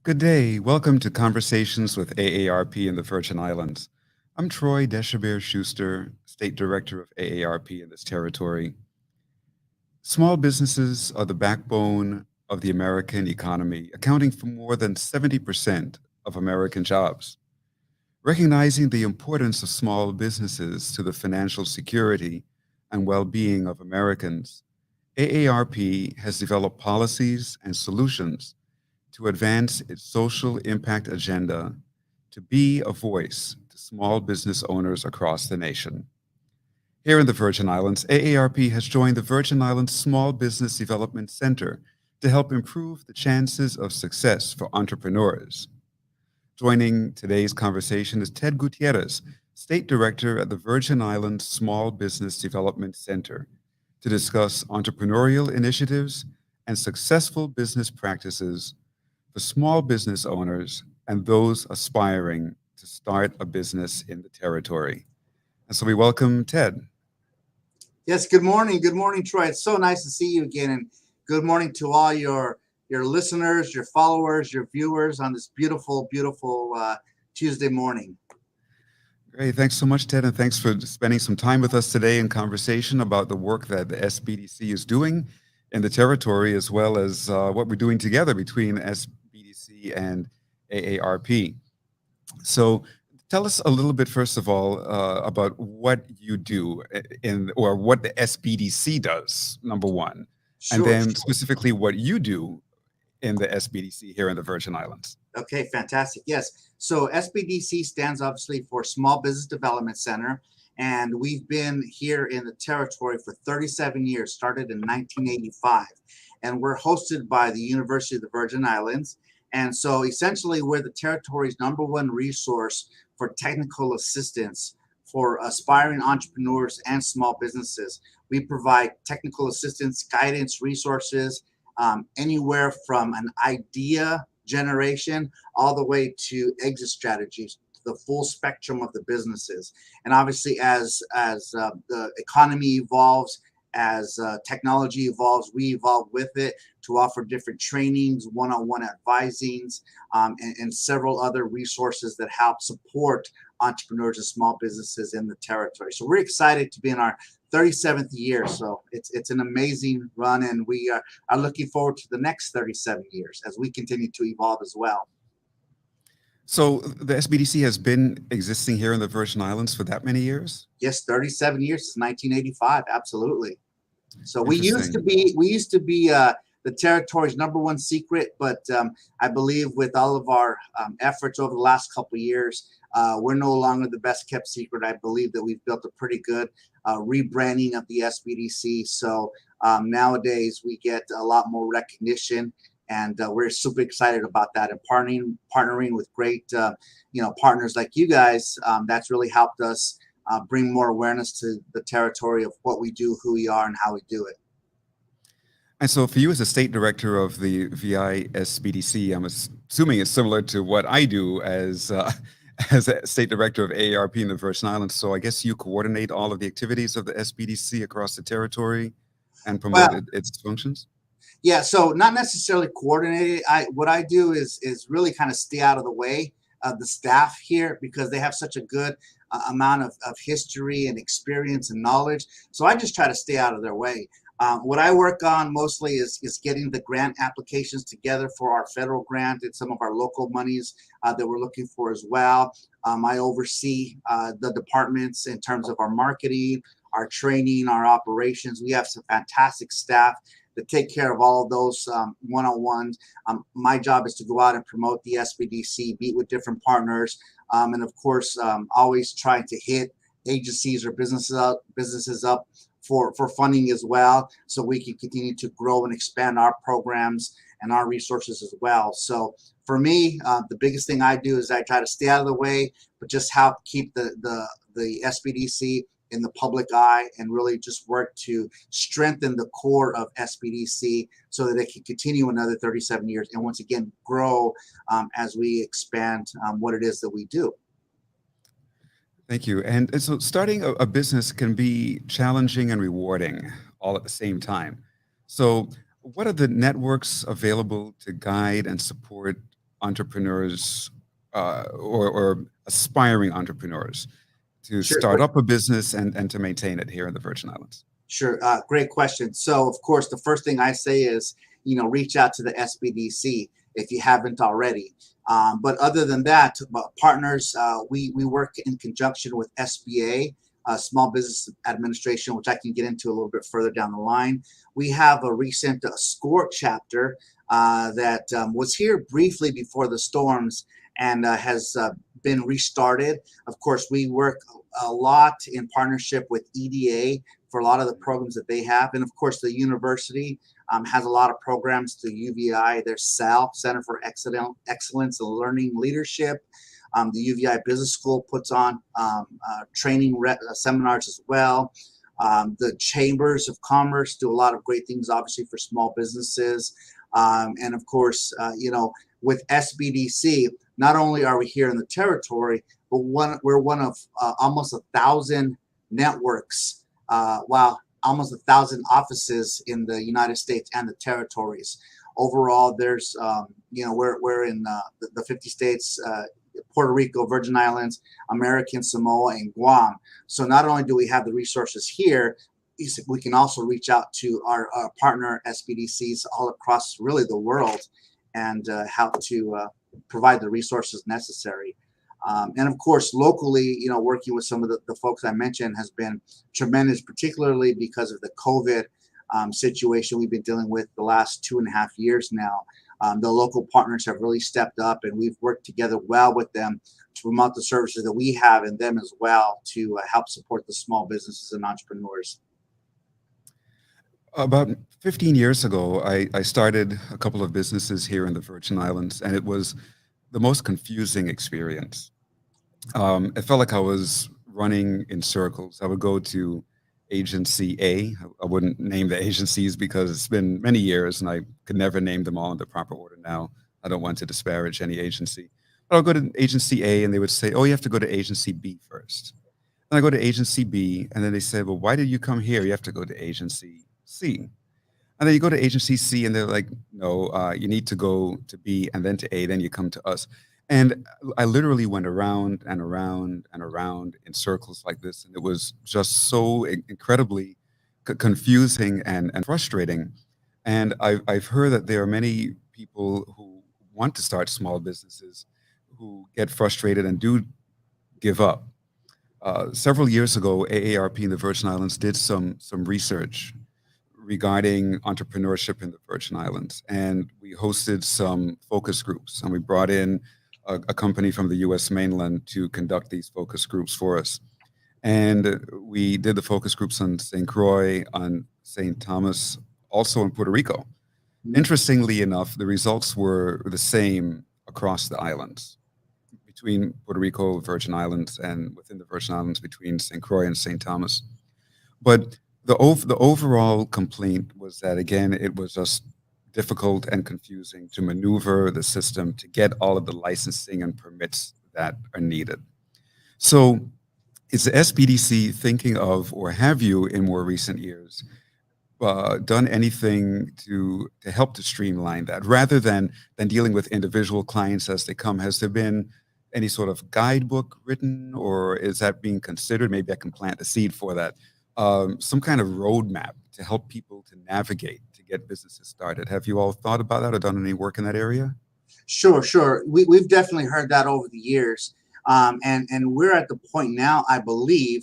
Good day. Welcome to Conversations with AARP in the Virgin Islands. I'm Troy Deshabere Schuster, State Director of AARP in this territory. Small businesses are the backbone of the American economy, accounting for more than 70% of American jobs. Recognizing the importance of small businesses to the financial security and well being of Americans, AARP has developed policies and solutions to advance its social impact agenda to be a voice to small business owners across the nation. Here in the Virgin Islands, AARP has joined the Virgin Islands Small Business Development Center to help improve the chances of success for entrepreneurs. Joining today's conversation is Ted Gutierrez, State Director at the Virgin Islands Small Business Development Center, to discuss entrepreneurial initiatives and successful business practices for small business owners and those aspiring to start a business in the territory. And so we welcome Ted. Yes, good morning. Good morning, Troy. It's so nice to see you again. And good morning to all your listeners, your followers, your viewers on this beautiful Tuesday morning. Great. Thanks so much, Ted. And thanks for spending some time with us today in conversation about the work that the SBDC is doing in the territory, as well as what we're doing together between SBDC and AARP. So tell us a little bit, first of all, about what you do or what the SBDC does, number one, and Sure. then specifically what you do in the SBDC here in the Virgin Islands. Okay, fantastic. Yes. So SBDC stands obviously for Small Business Development Center. And we've been here in the territory for 37 years, started in 1985. And we're hosted by the University of the Virgin Islands. And so essentially, we're the territory's number one resource for technical assistance for aspiring entrepreneurs and small businesses. We provide technical assistance, guidance, resources, anywhere from an idea generation all the way to exit strategies, the full spectrum of the businesses. And obviously, as the economy evolves, as technology evolves, we evolve with it to offer different trainings, one-on-one advisings, and several other resources that help support entrepreneurs and small businesses in the territory. So we're excited to be in our 37th year. So it's an amazing run, and we are looking forward to the next 37 years as we continue to evolve as well. So the SBDC has been existing here in the Virgin Islands for that many years? Yes, 37 years since 1985. Absolutely. So Interesting. we used to be the territory's number one secret, but I believe with all of our efforts over the last couple of years, we're no longer the best kept secret. I believe that we've built a pretty good rebranding of the SBDC. So nowadays we get a lot more recognition, and we're super excited about that. And partnering with great partners like you guys, that's really helped us bring more awareness to the territory of what we do, who we are, and how we do it. And so for you as a state director of the VI SBDC, I'm assuming it's similar to what I do as as a state director of AARP in the Virgin Islands. So I guess you coordinate all of the activities of the SBDC across the territory and promote Well, its functions? yeah, so not necessarily coordinated. What I do is really kind of stay out of the way of the staff here because they have such a good amount of history and experience and knowledge. So I just try to stay out of their way. What I work on mostly is getting the grant applications together for our federal grant and some of our local monies that we're looking for as well. I oversee the departments in terms of our marketing, our training, our operations. We have some fantastic staff that take care of all of those one-on-ones. My job is to go out and promote the SBDC, meet with different partners, and of course, always trying to hit agencies or businesses up for funding as well, so we can continue to grow and expand our programs and our resources as well. So for me, the biggest thing I do is I try to stay out of the way, but just help keep the SBDC in the public eye and really just work to strengthen the core of SBDC so that it can continue another 37 years and once again grow as we expand what it is that we do. Thank you. And so starting a business can be challenging and rewarding all at the same time. So what are the networks available to guide and support entrepreneurs or aspiring entrepreneurs to Sure. start up a business and to maintain it here in the Virgin Islands? Sure. Great question. So, of course, the first thing I say is, reach out to the SBDC if you haven't already. But other than that, partners, we work in conjunction with SBA, Small Business Administration, which I can get into a little bit further down the line. We have a recent SCORE chapter that was here briefly before the storms and has been restarted. Of course, we work a lot in partnership with EDA for a lot of the programs that they have. And of course, the university has a lot of programs through UVI, their CEL, Center for Excellence in Learning Leadership. The UVI Business School puts on training seminars as well. The Chambers of Commerce do a lot of great things, obviously, for small businesses. And of course, with SBDC, not only are we here in the territory, but we're one of almost 1,000 networks, almost 1,000 offices in the United States and the territories. Overall, there's, we're in the 50 states, Puerto Rico, Virgin Islands, American Samoa, and Guam. So not only do we have the resources here, we can also reach out to our partner SBDCs all across really the world and help to provide the resources necessary. And of course, locally, working with some of the folks I mentioned has been tremendous, particularly because of the COVID situation we've been dealing with the last 2.5 years now. The local partners have really stepped up, and we've worked together well with them to promote the services that we have and them as well to help support the small businesses and entrepreneurs. About 15 years ago, I started a couple of businesses here in the Virgin Islands, and it was the most confusing experience. It felt like I was running in circles. I would go to agency A. I wouldn't name the agencies because it's been many years and I could never name them all in the proper order now. I don't want to disparage any agency. But I'll go to agency A and they would say, oh, you have to go to agency B first. And I go to agency B and then they say, well, why did you come here? You have to go to agency C. And then you go to agency C and they're like, no, you need to go to B and then to A, then you come to us. And I literally went around and around and around in circles like this. And it was just so incredibly confusing and frustrating. And I've heard that there are many people who want to start small businesses who get frustrated and do give up. Several years ago, AARP in the Virgin Islands did some research regarding entrepreneurship in the Virgin Islands. And we hosted some focus groups and we brought in a company from the US mainland to conduct these focus groups for us. And we did the focus groups on St. Croix, on St. Thomas, also in Puerto Rico. Interestingly enough, the results were the same across the islands, between Puerto Rico, Virgin Islands, and within the Virgin Islands between St. Croix and St. Thomas. But the overall complaint was that, again, it was just difficult and confusing to maneuver the system to get all of the licensing and permits that are needed. So is the SBDC thinking of, or have you in more recent years, done anything to help to streamline that rather than dealing with individual clients as they come? Has there been any sort of guidebook written, or is that being considered? Maybe I can plant the seed for that. Some kind of roadmap to help people to navigate to get businesses started. Have you all thought about that or done any work in that area? Sure. We've definitely heard that over the years. And we're at the point now, I believe,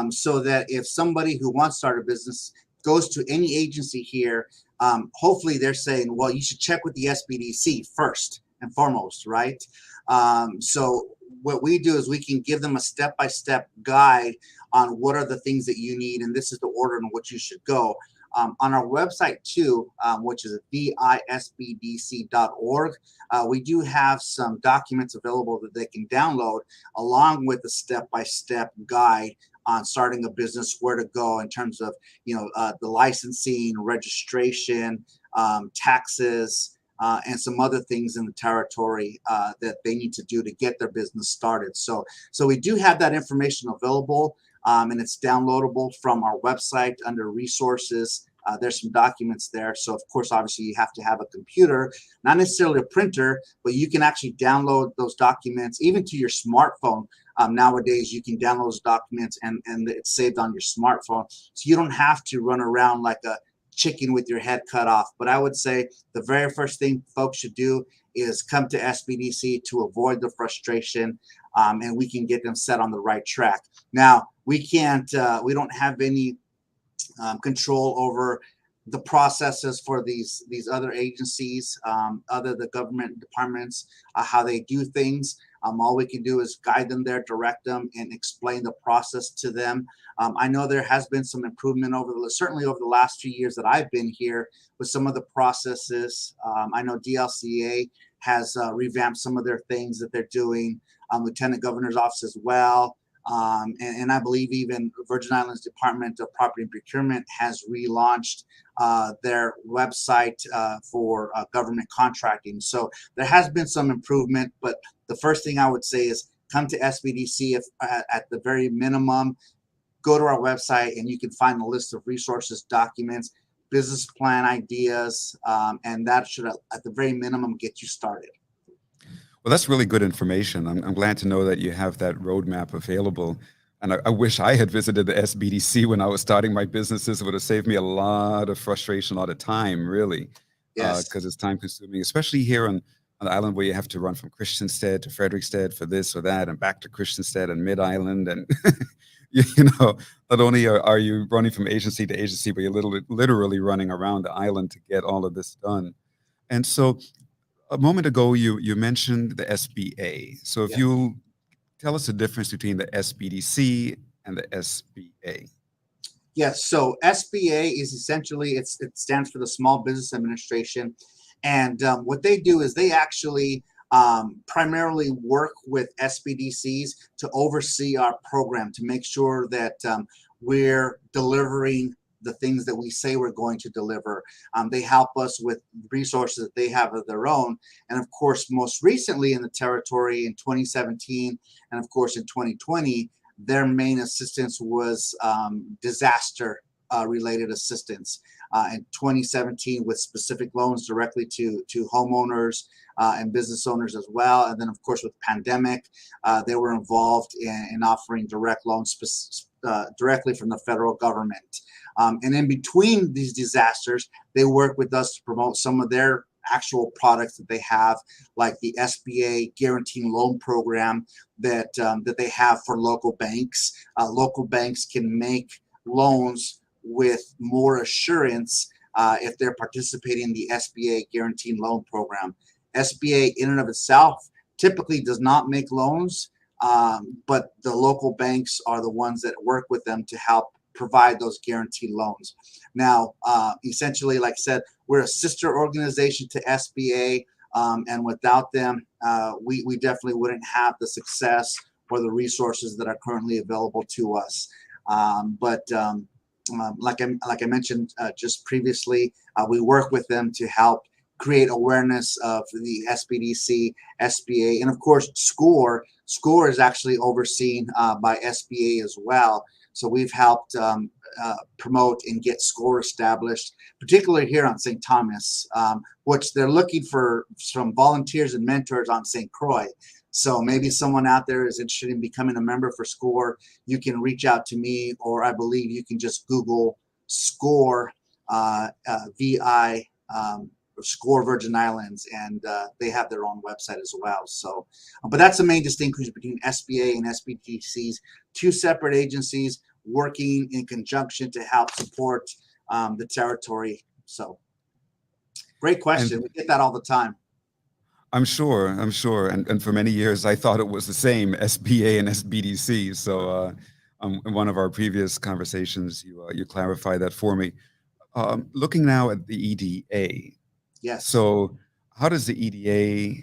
so that if somebody who wants to start a business goes to any agency here, hopefully they're saying, well, you should check with the SBDC first and foremost, right? So what we do is we can give them a step-by-step guide on what are the things that you need, and this is the order in which you should go. On our website too, which is visbdc.org, we do have some documents available that they can download along with a step-by-step guide on starting a business, where to go in terms of the licensing, registration, taxes, and some other things in the territory that they need to do to get their business started. So we do have that information available, and it's downloadable from our website under resources There's some documents there. So of course, obviously you have to have a computer, not necessarily a printer, but you can actually download those documents even to your smartphone. Nowadays you can download those documents and it's saved on your smartphone. So you don't have to run around like a chicken with your head cut off. But I would say the very first thing folks should do is come to SBDC to avoid the frustration, and we can get them set on the right track. Now, we don't have any control over the processes for these other agencies, other the government departments, how they do things. All we can do is guide them there, direct them, and explain the process to them. I know there has been some improvement certainly over the last few years that I've been here with some of the processes. I know DLCA has revamped some of their things that they're doing. Lieutenant Governor's Office as well. And I believe even Virgin Islands Department of Property and Procurement has relaunched their website for government contracting. So there has been some improvement, but the first thing I would say is come to SBDC if at the very minimum. Go to our website and you can find a list of resources, documents, business plan ideas, and that should at the very minimum get you started. Well, that's really good information. I'm glad to know that you have that roadmap available. And I wish I had visited the SBDC when I was starting my businesses. It would have saved me a lot of frustration, a lot of time, really, Yes. because it's time consuming, especially here on the island where you have to run from Christiansted to Frederiksted for this or that and back to Christiansted and Mid-Island. And, not only are you running from agency to agency, but you're literally running around the island to get all of this done. And so a moment ago, you mentioned the SBA. So if Yeah. you tell us the difference between the SBDC and the SBA. Yes. So SBA is essentially, it stands for the Small Business Administration. And what they do is they actually primarily work with SBDCs to oversee our program, to make sure that we're delivering the things that we say we're going to deliver. They help us with resources that they have of their own. And of course, most recently in the territory in 2017, and of course in 2020, their main assistance was disaster related assistance. In 2017 with specific loans directly to homeowners and business owners as well. And then of course with pandemic, they were involved in offering direct loans directly from the federal government. And in between these disasters, they work with us to promote some of their actual products that they have, like the SBA Guaranteed Loan Program that they have for local banks. Local banks can make loans with more assurance if they're participating in the SBA Guaranteed Loan Program. SBA in and of itself typically does not make loans, but the local banks are the ones that work with them to help provide those guaranteed loans. Now, essentially, like I said, we're a sister organization to SBA, and without them, we definitely wouldn't have the success or the resources that are currently available to us. Like I mentioned just previously, we work with them to help create awareness of the SBDC, SBA, and of course, SCORE. SCORE is actually overseen by SBA as well. So we've helped promote and get SCORE established, particularly here on St. Thomas, which they're looking for some volunteers and mentors on St. Croix. So maybe someone out there is interested in becoming a member for SCORE. You can reach out to me, or I believe you can just Google SCORE VI SCORE Virgin Islands, and they have their own website as well. So, but that's the main distinction between SBA and SBDCs, two separate agencies working in conjunction to help support the territory. So, great question. We get that all the time. I'm sure. And for many years, I thought it was the same, SBA and SBDC. So in one of our previous conversations, you clarified that for me. Looking now at the EDA. Yes. So how does the EDA,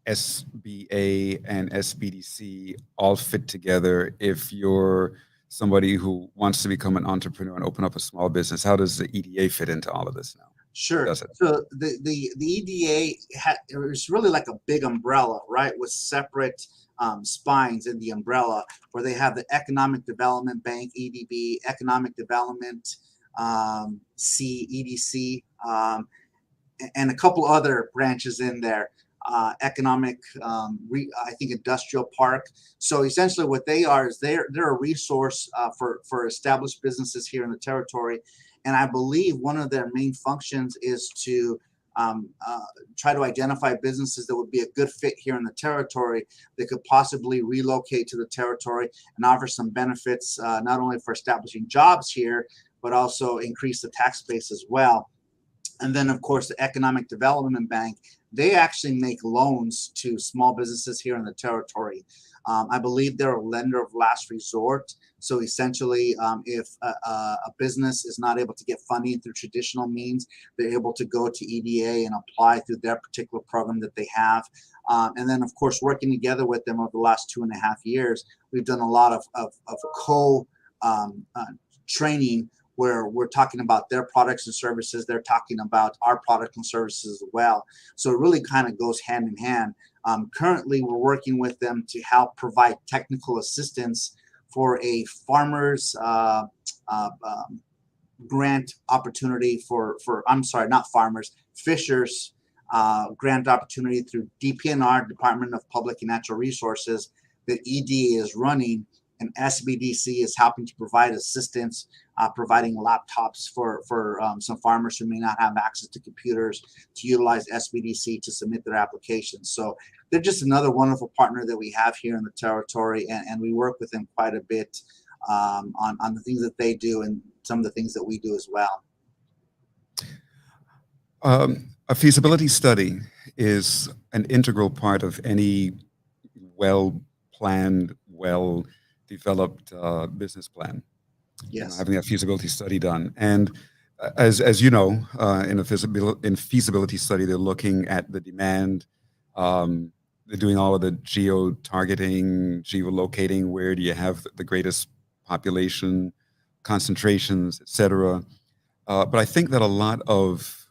SBA, and SBDC all fit together if you're somebody who wants to become an entrepreneur and open up a small business? How does the EDA fit into all of this now? Sure. So the EDA is really like a big umbrella, right, with separate spines in the umbrella, where they have the Economic Development Bank, EDB, Economic Development EDC, and a couple other branches in there. Economic, I think industrial park. So essentially what they are is they're a resource for established businesses here in the territory. And I believe one of their main functions is to try to identify businesses that would be a good fit here in the territory that could possibly relocate to the territory and offer some benefits, not only for establishing jobs here, but also increase the tax base as well. And then, of course, the Economic Development Bank, they actually make loans to small businesses here in the territory. I believe they're a lender of last resort. So essentially, if a business is not able to get funding through traditional means, they're able to go to EDA and apply through their particular program that they have. And then, of course, working together with them over the last 2.5 years, we've done a lot of training where we're talking about their products and services. They're talking about our products and services as well. So it really kind of goes hand in hand. Currently, we're working with them to help provide technical assistance for a farmer's grant opportunity fishers grant opportunity through DPNR, Department of Public and Natural Resources, that ED is running. And SBDC is helping to provide assistance, providing laptops for some farmers who may not have access to computers to utilize SBDC to submit their applications. So they're just another wonderful partner that we have here in the territory, and we work with them quite a bit on the things that they do and some of the things that we do as well. A feasibility study is an integral part of any well-planned, well-developed business plan. Yes. Having a feasibility study done. And as you know, in a feasibility study, they're looking at the demand. They're doing all of the geo-targeting, geolocating, where do you have the greatest population, concentrations, et cetera. But I think that a lot of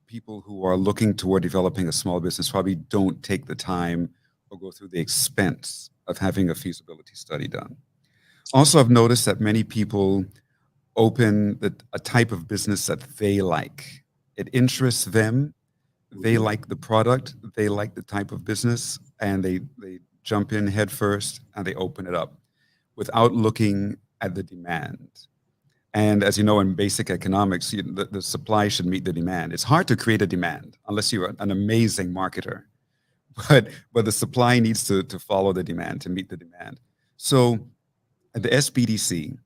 people who are looking toward developing a small business probably don't take the time or go through the expense of having a feasibility study done. Also, I've noticed that many people open a type of business that they like. It interests them. They like the product. They like the type of business, and they jump in head first and they open it up without looking at the demand. And as you know, in basic economics, the supply should meet the demand. It's hard to create a demand unless you're an amazing marketer. But the supply needs to follow the demand, to meet the demand. So at the SBDC,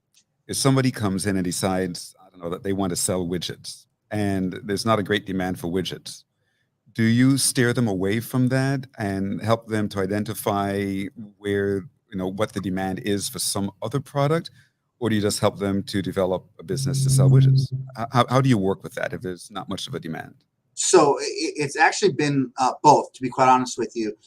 if somebody comes in and decides, I don't know, that they want to sell widgets and there's not a great demand for widgets, do you steer them away from that and help them to identify where, what the demand is for some other product? Or do you just help them to develop a business to sell widgets? How do you work with that if there's not much of a demand? So it's actually been both, to be quite honest with you.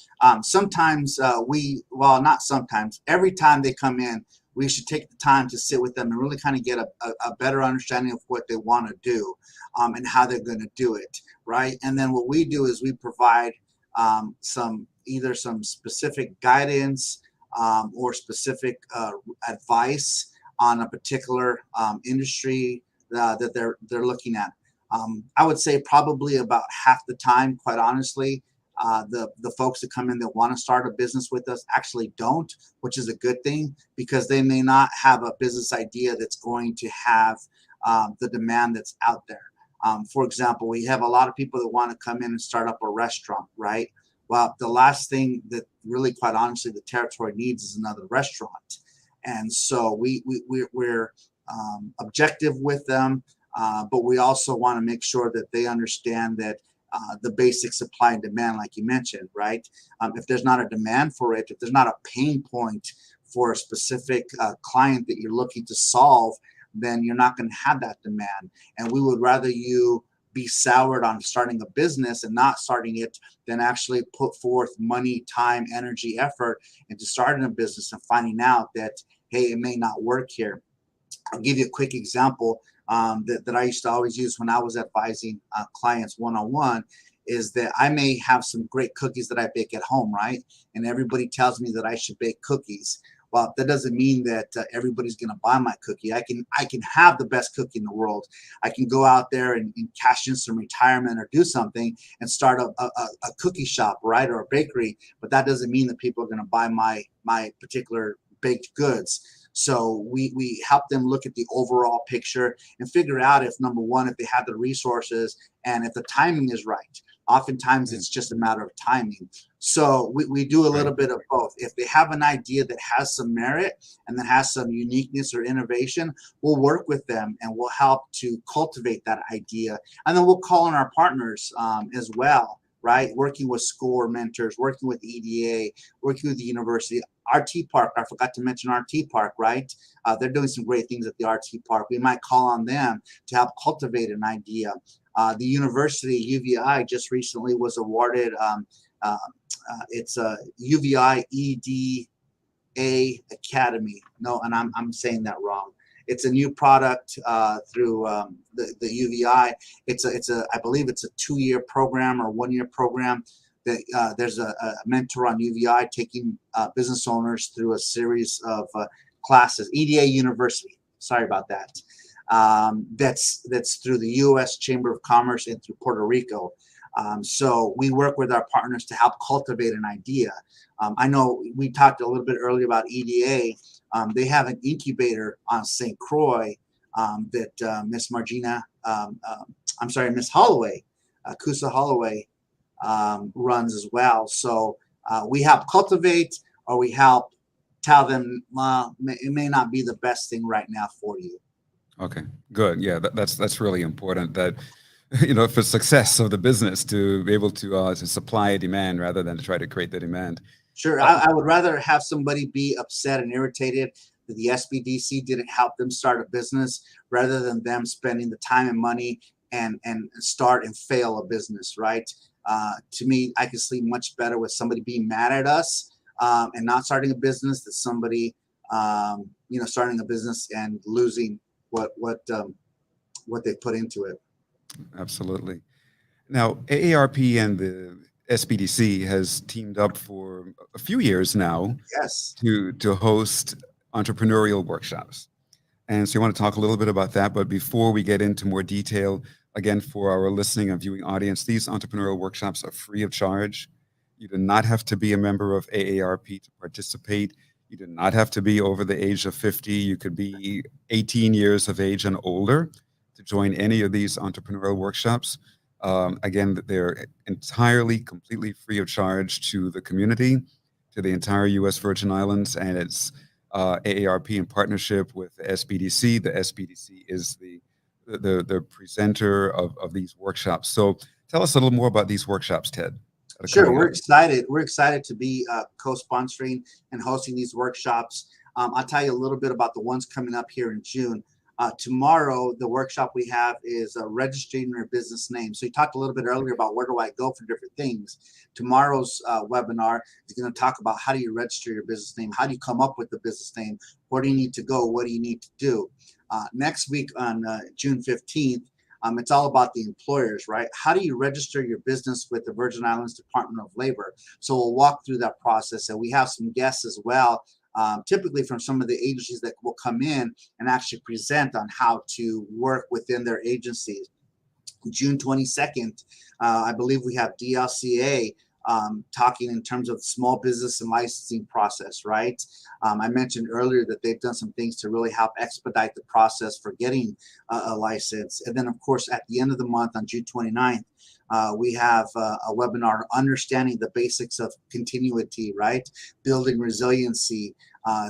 Sometimes not sometimes, every time they come in, we should take the time to sit with them and really kind of get a better understanding of what they want to do and how they're going to do it, right? And then what we do is we provide some specific guidance or specific advice on a particular industry that they're looking at. I would say probably about half the time, quite honestly, the folks that come in that want to start a business with us actually don't, which is a good thing, because they may not have a business idea that's going to have the demand that's out there. For example, we have a lot of people that want to come in and start up a restaurant, right? Well, the last thing that really, quite honestly, the territory needs is another restaurant. And so we're objective with them, but we also want to make sure that they understand that the basic supply and demand, like you mentioned, right? If there's not a demand for it, if there's not a pain point for a specific client that you're looking to solve, then you're not going to have that demand. And we would rather you be soured on starting a business and not starting it than actually put forth money, time, energy, effort into starting a business and finding out that, hey, it may not work here. I'll give you a quick example that I used to always use when I was advising clients one-on-one, is that I may have some great cookies that I bake at home, right? And everybody tells me that I should bake cookies. Well, that doesn't mean that everybody's going to buy my cookie. I can have the best cookie in the world. I can go out there and cash in some retirement or do something and start a cookie shop, right, or a bakery. But that doesn't mean that people are going to buy my particular baked goods. So we help them look at the overall picture and figure out if, number one, if they have the resources and if the timing is right. Oftentimes it's just a matter of timing. So we do a little bit of both. If they have an idea that has some merit and that has some uniqueness or innovation, we'll work with them and we'll help to cultivate that idea. And then we'll call on our partners as well, right? Working with SCORE mentors, working with EDA, working with the university. RT Park, I forgot to mention RT Park, right? They're doing some great things at the RT Park. We might call on them to help cultivate an idea. The university, UVI, just recently was awarded, it's a UVI EDA Academy. No, and I'm saying that wrong. It's a new product through the UVI. I believe it's a 2-year program or 1-year program. That there's a mentor on UVI taking business owners through a series of classes. EDA University. Sorry about that. That's through the U.S. Chamber of Commerce and through Puerto Rico. So we work with our partners to help cultivate an idea. I know we talked a little bit earlier about EDA. They have an incubator on St. Croix that Miss Holloway, Kusa Holloway, runs as well. So we help cultivate, or we help tell them it may not be the best thing right now for you. Okay, good. Yeah, that's really important. That for success of the business, to be able to supply a demand rather than to try to create the demand. Sure, I would rather have somebody be upset and irritated that the SBDC didn't help them start a business rather than them spending the time and money and start and fail a business, right? To me, I can sleep much better with somebody being mad at us and not starting a business than somebody, starting a business and losing what they put into it. Absolutely. Now, AARP and the SBDC has teamed up for a few years now. Yes. To host entrepreneurial workshops. And so you want to talk a little bit about that. But before we get into more detail, again, for our listening and viewing audience, these entrepreneurial workshops are free of charge. You do not have to be a member of AARP to participate. You do not have to be over the age of 50. You could be 18 years of age and older to join any of these entrepreneurial workshops. Again, they're entirely, completely free of charge to the community, to the entire U.S. Virgin Islands, and it's AARP in partnership with the SBDC. The SBDC is the presenter of these workshops. So tell us a little more about these workshops, Ted. Sure, we're excited. We're excited to be co-sponsoring and hosting these workshops. I'll tell you a little bit about the ones coming up here in June. Tomorrow, the workshop we have is registering your business name. So you talked a little bit earlier about where do I go for different things. Tomorrow's webinar is going to talk about how do you register your business name? How do you come up with the business name? Where do you need to go? What do you need to do? Next week on June 15th, it's all about the employers, right? How do you register your business with the Virgin Islands Department of Labor? So we'll walk through that process, and we have some guests as well, typically from some of the agencies that will come in and actually present on how to work within their agencies. June 22nd, I believe we have DLCA talking in terms of small business and licensing process, right? I mentioned earlier that they've done some things to really help expedite the process for getting a license. And then, of course, at the end of the month on June 29th, we have a webinar, Understanding the Basics of Continuity, right? Building resiliency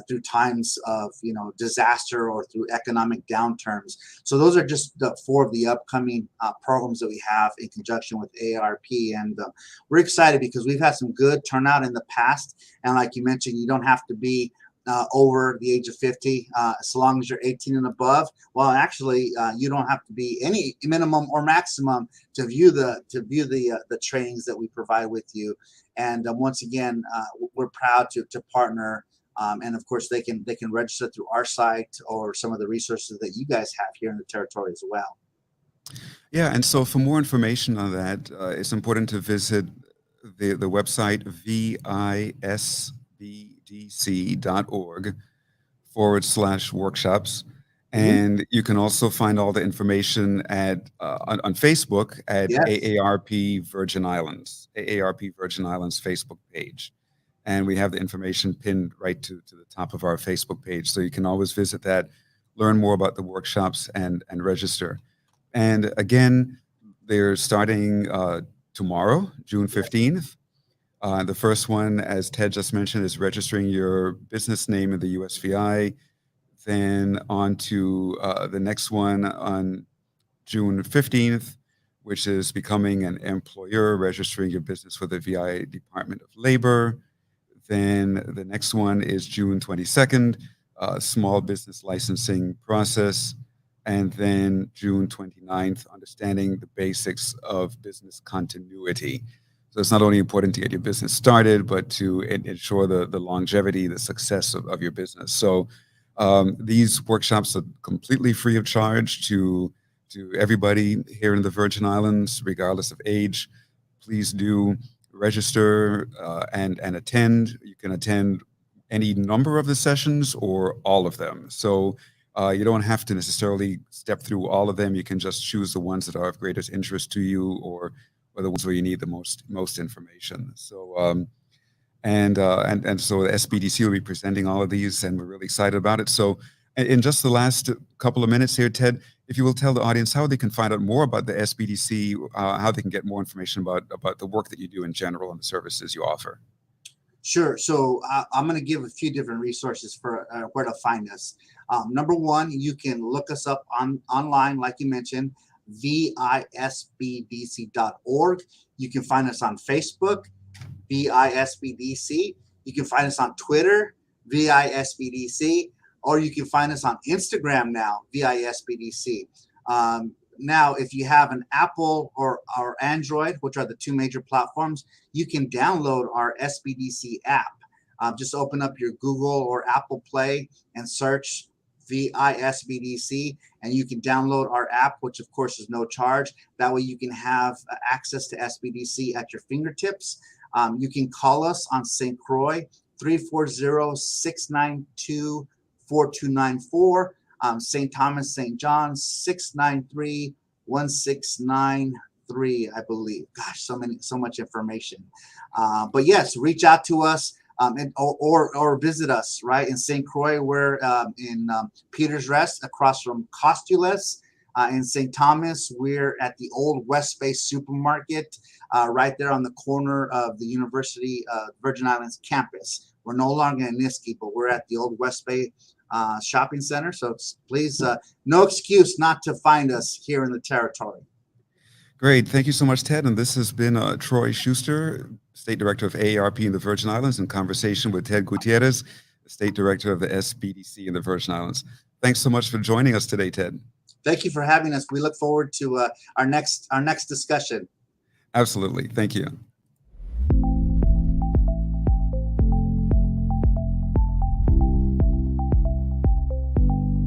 through times of, disaster or through economic downturns. So those are just the 4 of the upcoming programs that we have in conjunction with AARP. And we're excited because we've had some good turnout in the past. And like you mentioned, you don't have to be over the age of 50, as long as you're 18 and above. Well, actually, you don't have to be any minimum or maximum to view the trainings that we provide with you. And once again, we're proud to partner. And of course, they can register through our site or some of the resources that you guys have here in the territory as well. Yeah, and so for more information on that, it's important to visit the website VISBDC sbdc.org/workshops. Mhm. And you can also find all the information on Facebook at Yes. AARP Virgin Islands, AARP Virgin Islands Facebook page. And we have the information pinned right to the top of our Facebook page. So you can always visit that, learn more about the workshops, and register. And again, they're starting tomorrow, June 15th. The first one, as Ted just mentioned, is registering your business name in the USVI. Then on to the next one on June 15th, which is becoming an employer, registering your business with the VI Department of Labor. Then the next one is June 22nd, small business licensing process. And then June 29th, understanding the basics of business continuity. So it's not only important to get your business started, but to ensure the longevity, the success of your business. So these workshops are completely free of charge to everybody here in the Virgin Islands, regardless of age. Please do register and attend. You can attend any number of the sessions or all of them. So you don't have to necessarily step through all of them. You can just choose the ones that are of greatest interest to you, or the ones where you need the most information. So and so the SBDC will be presenting all of these, and we're really excited about it. So in just the last couple of minutes here, Ted, if you will tell the audience how they can find out more about the SBDC, how they can get more information about the work that you do in general and the services you offer. Sure. So I'm going to give a few different resources for where to find us. Number one, you can look us up online, like you mentioned, visbdc.org. You can find us on Facebook, VISBDC. You can find us on Twitter, VISBDC, or you can find us on Instagram now, VISBDC. Now, if you have an Apple or Android, which are the two major platforms, you can download our SBDC app. Just open up your Google or Apple Play and search VISBDC, and you can download our app, which of course is no charge. That way you can have access to SBDC at your fingertips. You can call us on St. Croix, 340-692-4294. St. Thomas, St. John, 693-1693, I believe. Gosh, so much information. But yes, reach out to us or visit us, right? In St. Croix, we're in Peter's Rest across from Costules. In St. Thomas, we're at the old West Bay supermarket, right there on the corner of the University Virgin Islands campus. We're no longer in Niski, but we're at the old West Bay shopping center. So please, no excuse not to find us here in the territory. Great. Thank you so much, Ted. And this has been Troy Schuster, State Director of AARP in the Virgin Islands, in conversation with Ted Gutierrez, the State Director of the SBDC in the Virgin Islands. Thanks so much for joining us today, Ted. Thank you for having us. We look forward to our next discussion. Absolutely. Thank you.